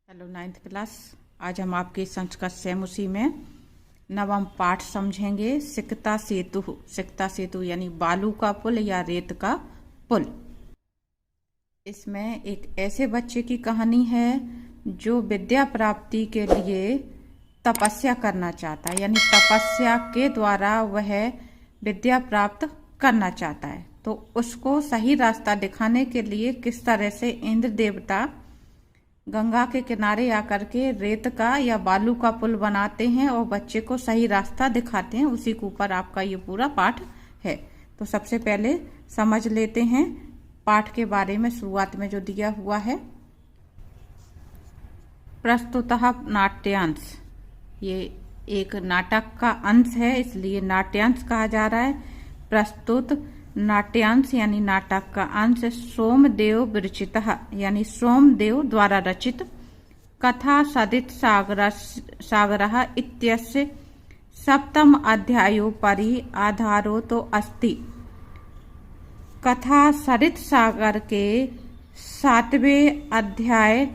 Hello 9th class. आज हम आपके संस्कृत सैमुसी में नवम पाठ समझेंगे। सिकता सेतु। सिकता सेतु यानी बालू का पुल या रेत का पुल। इसमें एक ऐसे बच्चे की कहानी है जो विद्या प्राप्ति के लिए तपस्या करना चाहता है, यानी तपस्या के द्वारा वह विद्या प्राप्त करना चाहता है। तो उसको सही रास्ता दिखाने के लिए किस तरह से इंद्र देवता गंगा के किनारे आकर के रेत का या बालू का पुल बनाते हैं और बच्चे को सही रास्ता दिखाते हैं, उसी के ऊपर आपका ये पूरा पाठ है। तो सबसे पहले समझ लेते हैं पाठ के बारे में। शुरुआत में जो दिया हुआ है, प्रस्तुतः नाट्यांश, ये एक नाटक का अंश है, इसलिए नाट्यांश कहा जा रहा है। प्रस्तुत नाट्यांश यानी नाटक का अंश। सोमदेव विरचितः यानी सोमदेव द्वारा रचित। कथा सदित सागरः इत्यस्य सप्तम अध्यायोपरि आधारो तो अस्ति। कथा सरित सागर के 7वें अध्याय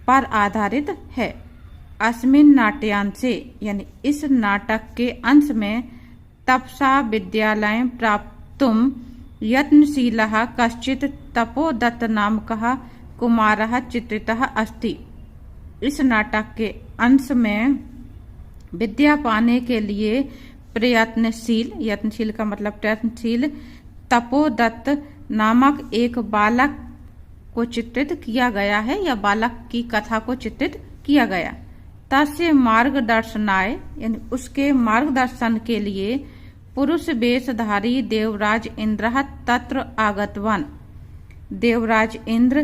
पर आधारित है। अस्मिन् नाट्यांशे यानी इस नाटक के अंश में तपसा विद्यालय प्राप्तुम यत्नशीलः कश्चित् तपोदत्त नामकः कुमारः चित्रितः अस्ति। इस नाटक के अंश में विद्या पाने के लिए प्रयत्नशील, यत्नशील का मतलब प्रयत्नशील, तपोदत्त नामक एक बालक को चित्रित किया गया है, या बालक की कथा को चित्रित किया गया। तस्य मार्गदर्शनाय यानी उसके मार्गदर्शन के लिए पुरुष वेशधारी देवराज इंद्र तत्र आगतवान। देवराज इंद्र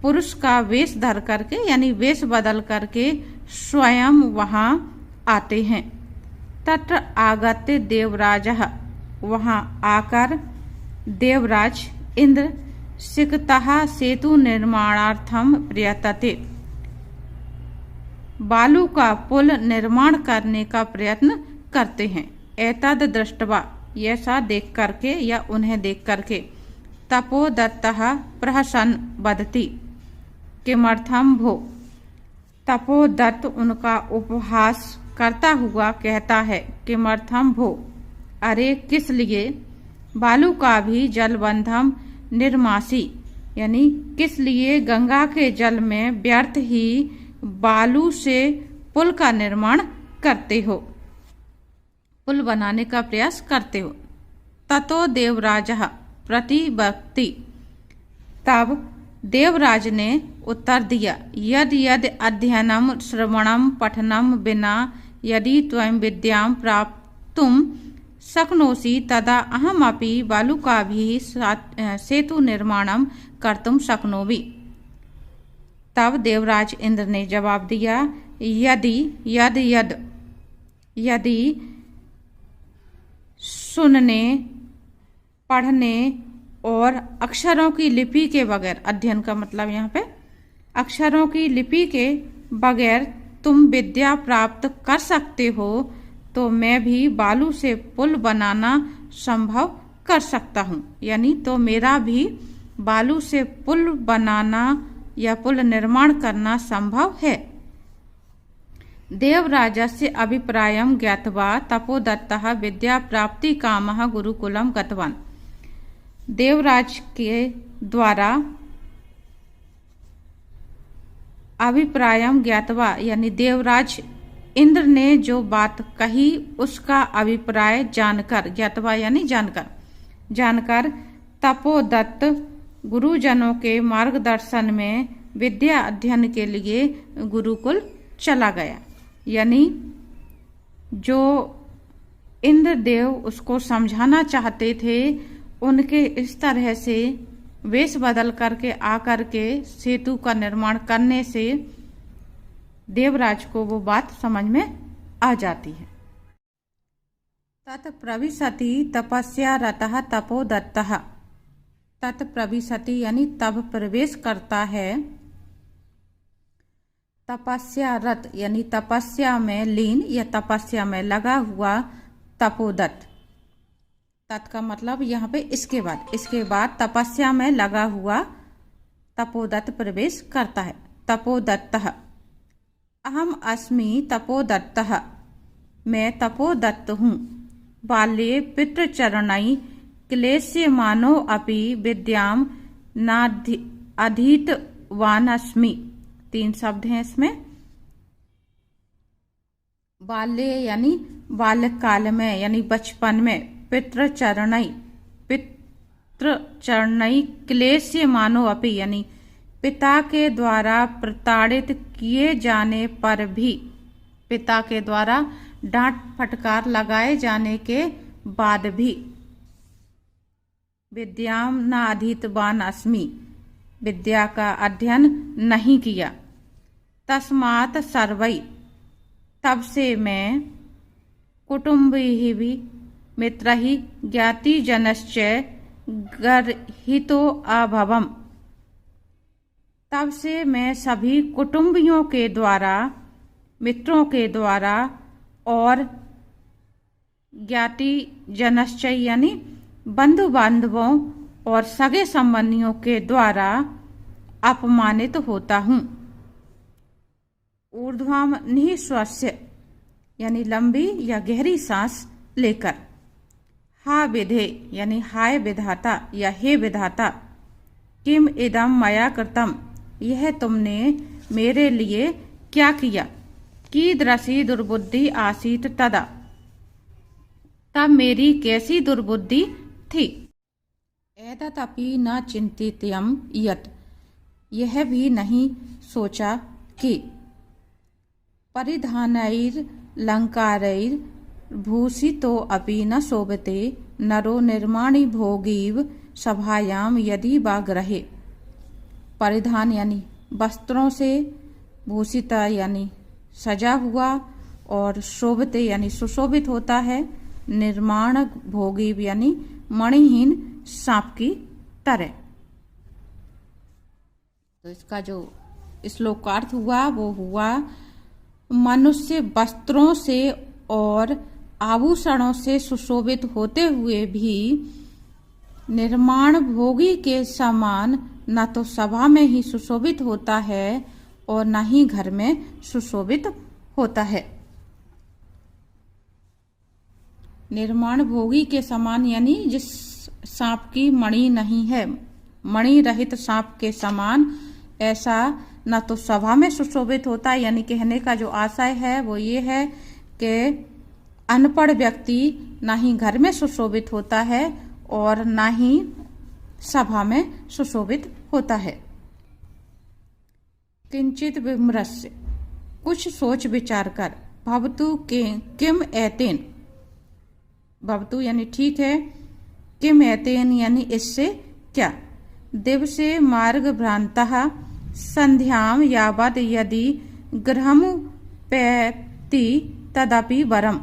पुरुष का वेश धर करके यानी वेश बदल करके स्वयं वहां आते हैं। तत्र आगत्य देवराजः, वहां आकर देवराज इंद्र सिकतः सेतु निर्माणार्थम प्रयतते, बालू का पुल निर्माण करने का प्रयत्न करते हैं। एतद दृष्टवा, ऐसा देख करके या उन्हें देख करके, तपोदत्तः प्रहसन वदति किमर्थम भो, तपोदत्त उनका उपहास करता हुआ कहता है, किमर्थम भो, अरे किस लिए, बालू का भी जलबंधम निर्मासी यानी किस लिए गंगा के जल में व्यर्थ ही बालू से पुल का निर्माण करते हो, पुल बनाने का प्रयास करते हो। ततो देवराजः प्रतिवक्ति, तब देवराज ने उत्तर दिया, यद यद अध्ययनम श्रवणम पठनम विना यदि त्वं विद्यां प्राप्तुम शक्नोषि तदा अहमपि बालुकाभिः सेतु निर्माणम कर्तुम शक्नोमि। तब देवराज इंद्र ने जवाब दिया, यदि सुनने, पढ़ने और अक्षरों की लिपि के बगैर, अध्ययन का मतलब यहाँ पे अक्षरों की लिपि के बगैर तुम विद्या प्राप्त कर सकते हो, तो मैं भी बालू से पुल बनाना संभव कर सकता हूँ, यानी तो मेरा भी बालू से पुल बनाना या पुल निर्माण करना संभव है। देवराजस्य अभिप्रायं ज्ञात्वा तपोदत्तः विद्या प्राप्ति कामः गुरुकुलम गतवान। देवराज के द्वारा अभिप्रायं ज्ञात्वा यानी देवराज इंद्र ने जो बात कही उसका अभिप्राय जानकर, ज्ञात्वा यानी जानकर तपोदत्त गुरुजनों के मार्गदर्शन में विद्या अध्ययन के लिए गुरुकुल चला गया। यानी जो इंद्रदेव उसको समझाना चाहते थे, उनके इस तरह से वेश बदल करके आकर के सेतु का निर्माण करने से देवराज को वो बात समझ में आ जाती है। तत् प्रविशति तपस्या रतः तपोदत्तः, तत् प्रविशति यानी तब प्रवेश करता है, तपस्या रत यानी तपस्या में लीन या तपस्या में लगा हुआ तपोदत्त। तत् का मतलब यहाँ पे इसके बाद तपस्या में लगा हुआ तपोदत्त प्रवेश करता है। तपोदत्तः। अहम अस्मि तपोदत्तः, मैं तपोदत्त हूँ। बाल्ये पितृचरणैः क्लेश्यमानो अपि विद्यां नाधीतवानस्मि। 3 शब्द हैं इसमें। बाल्य यानी बाल्यकाल में यानी बचपन में, पितृचरणैः क्लेश्यमानो अपि यानी पिता के द्वारा प्रताड़ित किए जाने पर भी, पिता के द्वारा डांट फटकार लगाए जाने के बाद भी, विद्यां न अधीतवान अस्मि, विद्या का अध्ययन नहीं किया। तस्मात् सर्वै, तब से मैं, कुटुम्बिः मित्रैः ज्ञातिजनश्च गर्हितो अभवम्, तब से मैं सभी कुटुंबियों के द्वारा, मित्रों के द्वारा और ज्ञातिजनश्च यानी बंधु बांधवों और सगे संबंधियों के द्वारा अपमानित होता हूँ। ऊर्ध्वं निःश्वस्य यानी लंबी या गहरी सांस लेकर। हा विधे यानी हाय विधाता या हे विधाता। किम इदम मया कृतम, यह तुमने मेरे लिए क्या किया। कीदृशी दुर्बुद्धि आसीत तदा, तब मेरी कैसी दुर्बुद्धि थी। एतदपि न चिंतितम् यत्, यह भी नहीं सोचा कि परिधानैरलङ्कारैर्भूषितो अपि न शोभते नरो निर्माणी भोगीव सभायां यदि वा गृहे। परिधान यानी वस्त्रों से, भूषिता यानी सजा हुआ, और शोभते यानी सुशोभित होता है, निर्माण भोगी यानी मणिहीन सांप की तरह। तो इसका जो श्लोकार्थ हुआ वो हुआ, मनुष्य वस्त्रों से और आभूषणों से सुशोभित होते हुए भी निर्माण भोगी के समान न तो सभा में ही सुशोभित होता है और न ही घर में सुशोभित होता है। निर्माण भोगी के समान यानी जिस सांप की मणि नहीं है, मणि रहित सांप के समान ऐसा न तो सभा में सुशोभित होता है, यानी कहने का जो आशय है वो ये है कि अनपढ़ व्यक्ति न ही घर में सुशोभित होता है और न ही सभा में सुशोभित होता है। किंचित विमर्श, कुछ सोच विचार कर। भवतु किम एतेन, भवतु यानी ठीक है, किम एतेन यानी इससे क्या। दिवसे मार्ग भ्रांतः संध्यां यावद् यदि गृहमुपैति तदपि वरम।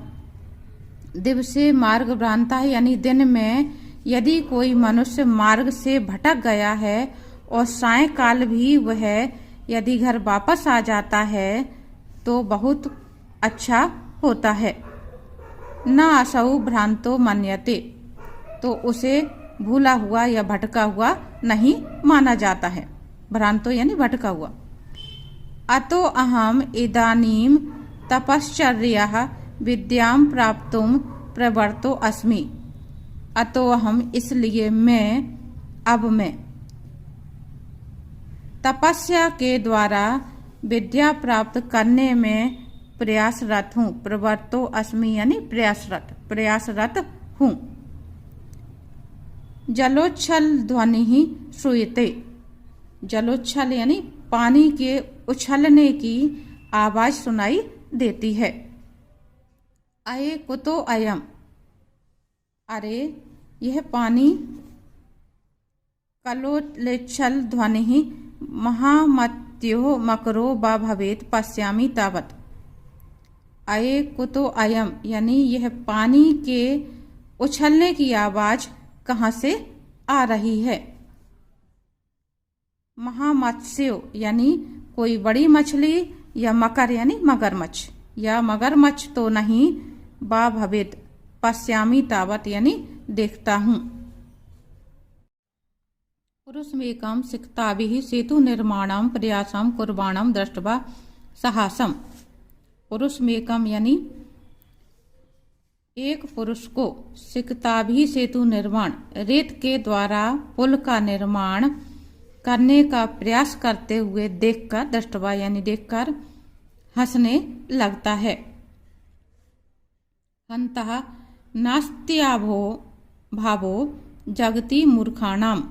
दिवसे मार्ग भ्रांतः यानी दिन में यदि कोई मनुष्य मार्ग से भटक गया है और सायंकाल भी वह यदि घर वापस आ जाता है तो बहुत अच्छा होता है। न असौ भ्रांतो मन्यते, तो उसे भूला हुआ या भटका हुआ नहीं माना जाता है। भ्रांतो यानी भटका हुआ। अतो अहम इदानीम तपश्चर्याः विद्यां प्राप्तुं प्रवृत्तो अस्मि। अतो अहम इसलिए मैं तपस्या के द्वारा विद्या प्राप्त करने में प्रयासरत हूँ। प्रवृत्तो अस्मि यानी प्रयासरत हूँ। जलोच्छल ध्वनि ही श्रूयते, जलोच्छल यानी पानी के उछलने की आवाज सुनाई देती है। अये कुतो अयम, अरे यह पानी। कलोच्छल ध्वनि ही महामत्यो मकरो वा भवेत् पश्यामि तावत्। अये कुतो अयम यानी यह पानी के उछलने की आवाज कहाँ से आ रही है। महामत्स्यो यानी कोई बड़ी मछली, या मकर यानी मगरमच्छ, या मगरमच्छ तो नहीं, बा भवेत् पश्यामि तावत् यानी देखता हूँ। पुरुषमेकं सिक्ताभिः सेतु निर्माणं प्रयासं कुर्वाणं दृष्ट्वा साहसम। पुरुषमेकम यानी एक पुरुष को सिक्ताभिः सेतु निर्माण रेत के द्वारा पुल का निर्माण करने का प्रयास करते हुए देखकर, दृष्टवा यानी देखकर हंसने लगता है। हन्तः नास्त्याभो भावो जगति मूर्खाणाम।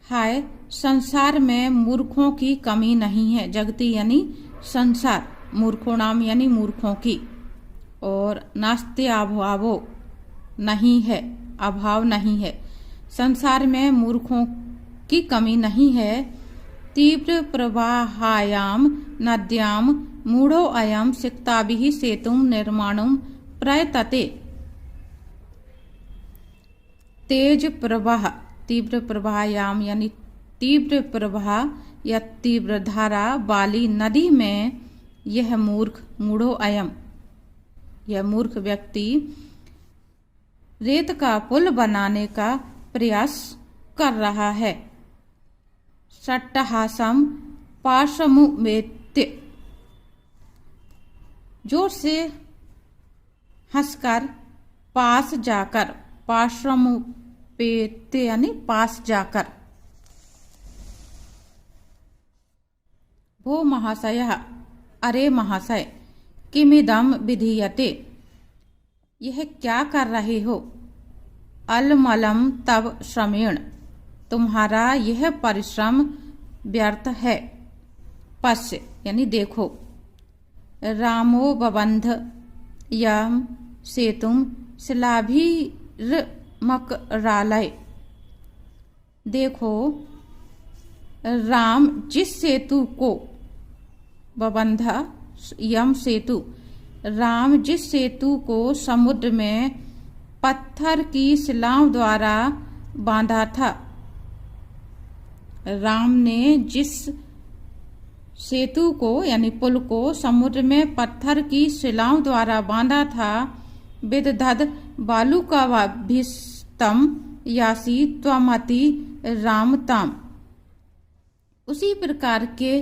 हाय, संसार में मूर्खों की कमी नहीं है। जगति यानी संसार, मूर्खों नाम यानी मूर्खों की, और नास्त्याभावो नहीं है, अभाव नहीं है। संसार में मूर्खों की कमी नहीं है। तीव्र प्रवाहायाम नद्याम मूढ़ो अयम सिक्ताभिः सेतुं निर्माणुं प्रयतते। तेज प्रवाह, तीव्र प्रवाहायाम यानी तीव्र प्रवाह या तीव्र धारा वाली नदी में यह मूर्ख, मूढ़ो अयम, यह मूर्ख व्यक्ति रेत का पुल बनाने का प्रयास कर रहा है। सट्टहासम पार्श्वमुपेत्य, जोर से हंसकर पास जाकर, पार्श्वमुपेत्य यानी पास जाकर। भो महाशयः, अरे महाशय, किमिदं विधीयते, यह क्या कर रहे हो। अलमलम तव श्रमेण, तुम्हारा यह परिश्रम व्यर्थ है। पश्य यानी देखो। रामो बबंध यम सेतुम शिलाभिर्मकरालय, देखो राम जिस सेतु को, बबंध यम सेतु, राम जिस सेतु को समुद्र में पत्थर की शिलाओं द्वारा बांधा था। राम ने जिस सेतु को यानी पुल को समुद्र में पत्थर की शिलाओं द्वारा बांधा था, विदधद बालुकाभिस्तम यासी त्वमति रामताम, उसी प्रकार के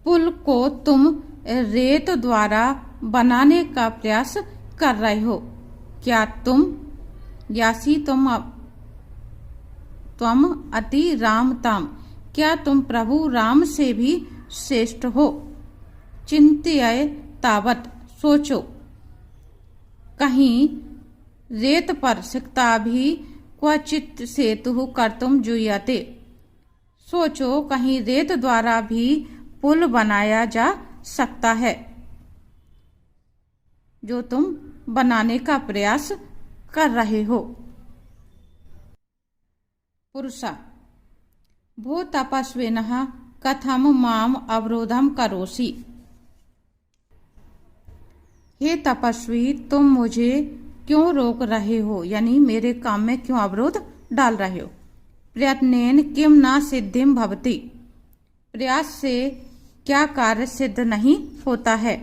पुल को तुम रेत द्वारा बनाने का प्रयास कर रहे हो। क्या तुम, यासी तुम अति रामताम, क्या तुम प्रभु राम से भी श्रेष्ठ हो। चिंत्य तावत, सोचो, कहीं रेत पर सिक्ताभिः क्वचित सेतु कर्तुम जुह्यते, सोचो कहीं रेत द्वारा भी पुल बनाया जा सकता है, जो तुम बनाने का प्रयास कर रहे हो। पुरुषा, भो तपस्विनः कथम माम अवरोधम करोसि, हे तपस्वी, तुम मुझे क्यों रोक रहे हो, यानी मेरे काम में क्यों अवरोध डाल रहे हो। प्रयत्नेन किम न सिद्धिम भवति, प्रयास से क्या कार्य सिद्ध नहीं होता है।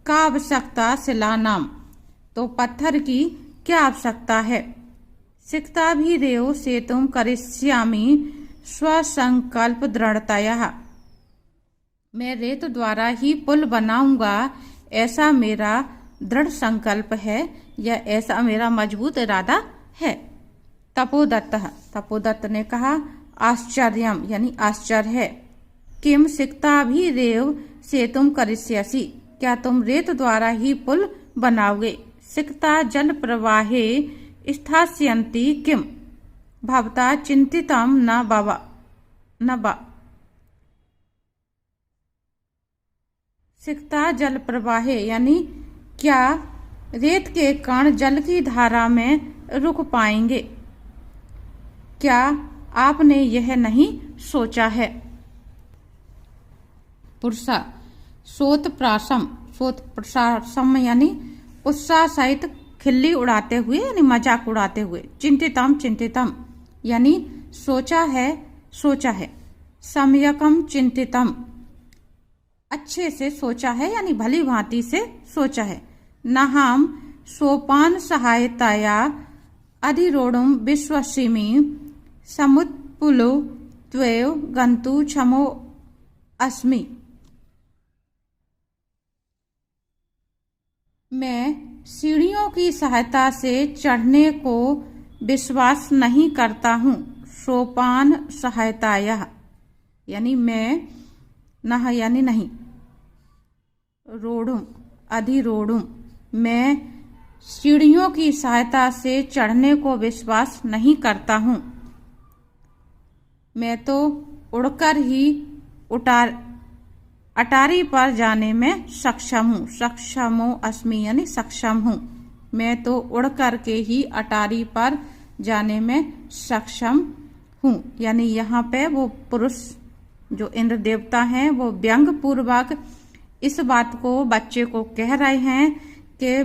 का आवश्यकता शिला नाम, तो पत्थर की क्या आवश्यकता है। सिक्ताभिरेव सेतुं करिष्यामि स्वसंकल्प दृढ़तया, मैं रेत द्वारा ही पुल बनाऊंगा, ऐसा मेरा दृढ़ संकल्प है या ऐसा मेरा मजबूत इरादा है। तपोदत्त, तपोदत्त ने कहा आश्चर्यम यानी आश्चर्य है। किम सिक्ताभिरेव सेतुं करिष्यसि, क्या तुम रेत द्वारा ही पुल बनाओगे। सिक्ता जल प्रवाहे स्थास्यन्ति किम भवता चिंतितम न बा, सिक्ता जल प्रवाहे यानी क्या रेत के कण जल की धारा में रुक पाएंगे, क्या आपने यह नहीं सोचा है। पुरुषा, सोत प्रासम यानी उत्साह सहित खिल्ली उड़ाते हुए यानी मजाक उड़ाते हुए। चिंतितम यानी सोचा है। सम्यकम चिंतितम, अच्छे से सोचा है यानी भली भांति से सोचा है। नहाम सोपान सहायताया अधिरोढ़ुम विश्वसिमि समुत्पुलो त्वयो गन्तु क्षमो अस्मि। मैं सीढ़ियों की सहायता से चढ़ने को विश्वास नहीं करता हूँ। सोपान सहायताया यानी मैं, नह यानी नहीं, रोड़ुम अधिरोड़ुम, मैं सीढ़ियों की सहायता से चढ़ने को विश्वास नहीं करता हूँ। मैं तो उड़कर ही अटारी पर जाने में सक्षम हूँ। सक्षमो अस्मि यानी सक्षम हूँ। मैं तो उड़ करके ही अटारी पर जाने में सक्षम हूँ। यानी यहाँ पे वो पुरुष जो इंद्र देवता हैं वो व्यंग पूर्वक इस बात को बच्चे को कह रहे हैं कि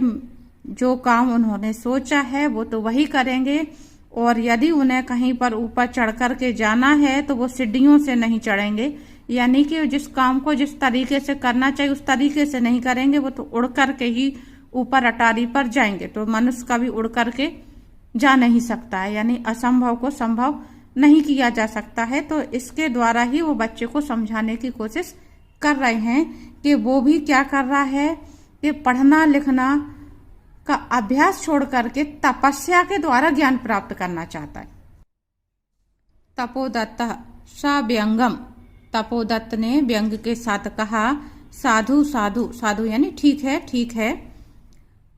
जो काम उन्होंने सोचा है वो तो वही करेंगे, और यदि उन्हें कहीं पर ऊपर चढ़ कर के जाना है तो वो सीढ़ियों से नहीं चढ़ेंगे। यानी कि जिस काम को जिस तरीके से करना चाहिए उस तरीके से नहीं करेंगे, वो तो उड़ करके ही ऊपर अटारी पर जाएंगे। तो मनुष्य कभी उड़ करके जा नहीं सकता है, यानी असंभव को संभव नहीं किया जा सकता है। तो इसके द्वारा ही वो बच्चे को समझाने की कोशिश कर रहे हैं कि वो भी क्या कर रहा है कि पढ़ना लिखना का अभ्यास छोड़ करके तपस्या के द्वारा ज्ञान प्राप्त करना चाहता है। तपोदत्त सव्यंगम, तपोदत्त ने व्यंग के साथ कहा, साधु साधु, साधु यानी ठीक है ठीक है।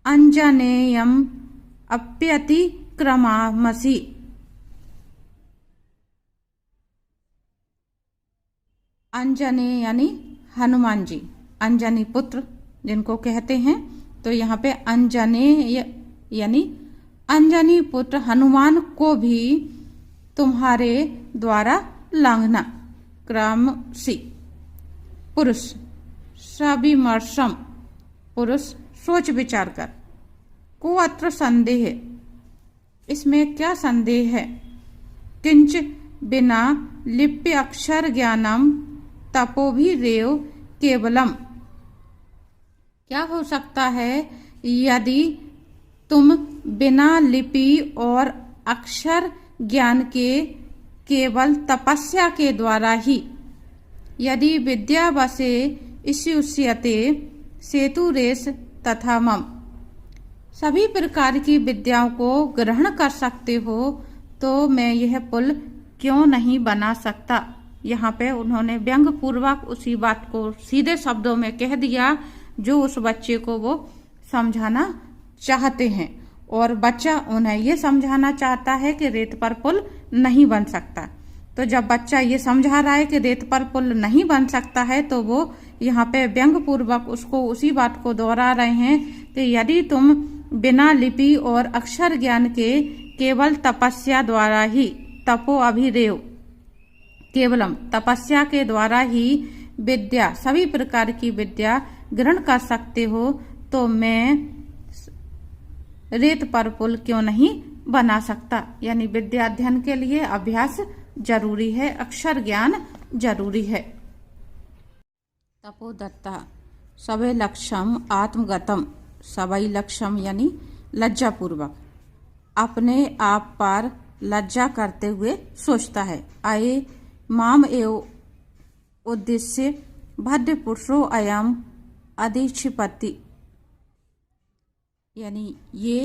अंजनेयम अप्यतिक्रमामसि, अंजने यानी हनुमान जी, अंजनी पुत्र जिनको कहते हैं। तो यहाँ पे अंजने यानी अंजनी पुत्र हनुमान को भी तुम्हारे द्वारा लांघना। क्रमसी पुरुष, सविमर्शम पुरुष सोच विचार कर, को अत्र संदेह, इसमें क्या संदेह है। किंच बिना लिप्य अक्षर ज्ञानम तपोभिरेव केवलम, क्या हो सकता है यदि तुम बिना लिपि और अक्षर ज्ञान के केवल तपस्या के द्वारा ही, यदि विद्या वसे इष्युष्यते सेतुरेश तथा मम, सभी प्रकार की विद्याओं को ग्रहण कर सकते हो तो मैं यह पुल क्यों नहीं बना सकता। यहाँ पे उन्होंने व्यंग पूर्वक उसी बात को सीधे शब्दों में कह दिया जो उस बच्चे को वो समझाना चाहते हैं, और बच्चा उन्हें ये समझाना चाहता है कि रेत पर पुल नहीं बन सकता। तो जब बच्चा ये समझा रहा है कि रेत पर पुल नहीं बन सकता है तो वो यहाँ पे व्यंग पूर्वक उसको उसी बात को दोहरा रहे हैं कि यदि तुम बिना लिपि और अक्षर ज्ञान के केवल तपस्या द्वारा ही, तपो अभिरेव केवलम, तपस्या के द्वारा ही विद्या, सभी प्रकार की विद्या ग्रहण कर सकते हो तो मैं रेत पर पुल क्यों नहीं बना सकता। यानी विद्या अध्ययन के लिए अभ्यास जरूरी है, अक्षर ज्ञान जरूरी है। तपोदत्ता सवै लक्ष्यम आत्मगतम, सवै लक्ष्यम यानी लज्जा पूर्वक, अपने आप पर लज्जा करते हुए सोचता है। आये माम एव उद्देश्य भद्र पुरुषो अयम अधिक्षिपति, यानी ये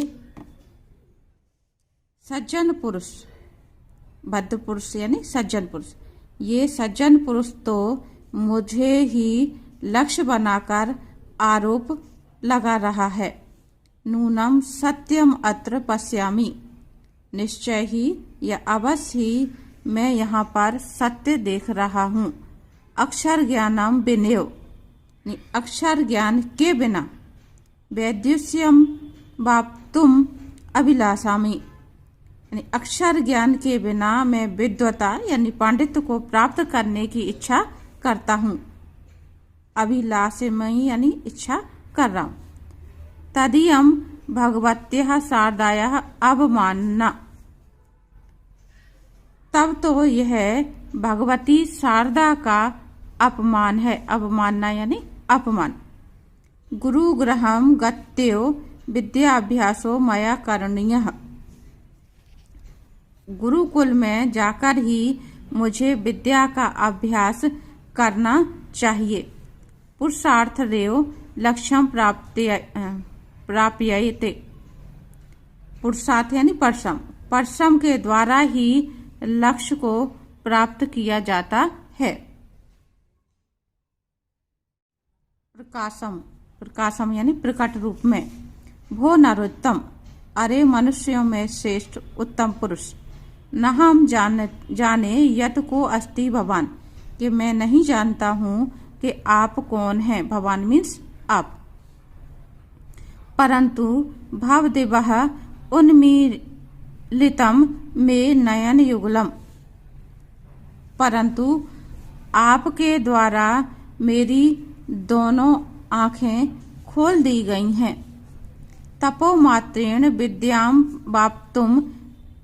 सज्जन पुरुष, भद्र पुरुष यानी सज्जन पुरुष, ये सज्जन पुरुष तो मुझे ही लक्ष्य बनाकर आरोप लगा रहा है। नूनम सत्यम अत्र पश्यामि, निश्चय ही या अवश्य ही मैं यहाँ पर सत्य देख रहा हूँ। अक्षर ज्ञानम विनयो, अक्षर ज्ञान के बिना वैद्युष्यम वाप्तुम अभिलाषामि, यानी अक्षर ज्ञान के बिना मैं विद्वता यानी पांडित्य को प्राप्त करने की इच्छा करता हूँ। अभिलाषमयी यानी इच्छा कर रहा हूँ। तदीयम भगवत्याः शारदायाः अवमानना, तब तो यह भगवती शारदा का अपमान है। अवमानना यानी अपमान। गुरुगृहम गत्यो विद्याभ्यासो मया करणीयः, गुरुकुल में जाकर ही मुझे विद्या का अभ्यास करना चाहिए। पुरुषार्थरेव लक्ष्यम प्राप्यते। पुरुषार्थ यानी परिश्रम, परिश्रम के द्वारा ही लक्ष्य को प्राप्त किया जाता है। प्रकाशम, प्रकाशम यानी प्रकट रूप में। भो नरोत्तम, अरे मनुष्यों में श्रेष्ठ उत्तम पुरुष। न हम जाने यत को अस्ति भवान, कि मैं नहीं जानता हूं कि आप कौन हैं। भवान मीन्स आप। परंतु भवदिवः उन्मीलितम में नयन युगलम, परंतु आपके द्वारा मेरी दोनों आंखें खोल दी गई हैं। तपोमात्रेण विद्यां वाप्तुम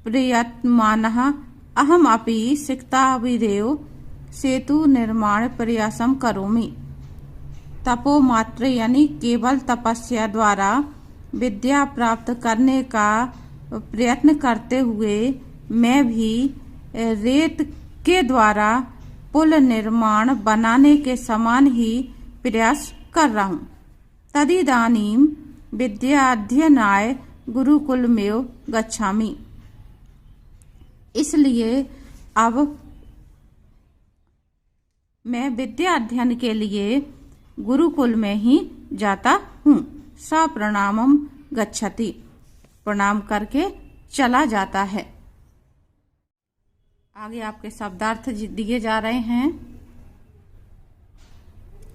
प्रयत्नमानः अहम अपि सिक्ताविरेव सेतु निर्माण प्रयासम करोमि। तपोमात्र यानी केवल तपस्या द्वारा विद्या प्राप्त करने का प्रयत्न करते हुए मैं भी रेत के द्वारा पुल निर्माण बनाने के समान ही प्रयास कर रहा हूँ। तदिदानीम विद्याध्ययनाय गुरुकुलमेव गच्छामि, इसलिए अब मैं विद्या अध्ययन के लिए गुरुकुल में ही जाता हूँ। स प्रणामम गच्छति, प्रणाम करके चला जाता है। आगे आपके शब्दार्थ दिए जा रहे हैं,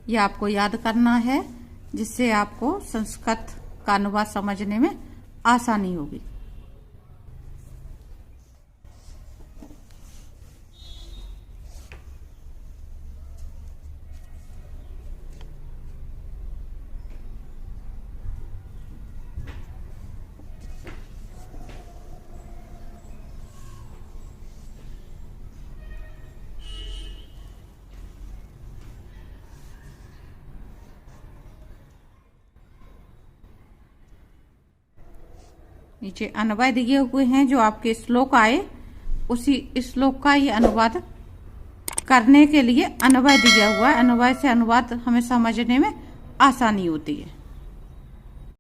यह आपको याद करना है, जिससे आपको संस्कृत का अनुवाद समझने में आसानी होगी। नीचे अनुवाद दिए हुए हैं, जो आपके श्लोक आए उसी श्लोक का ये अनुवाद करने के लिए अनुवाद दिया हुआ है। अनुवाद से अनुवाद हमें समझने में आसानी होती है।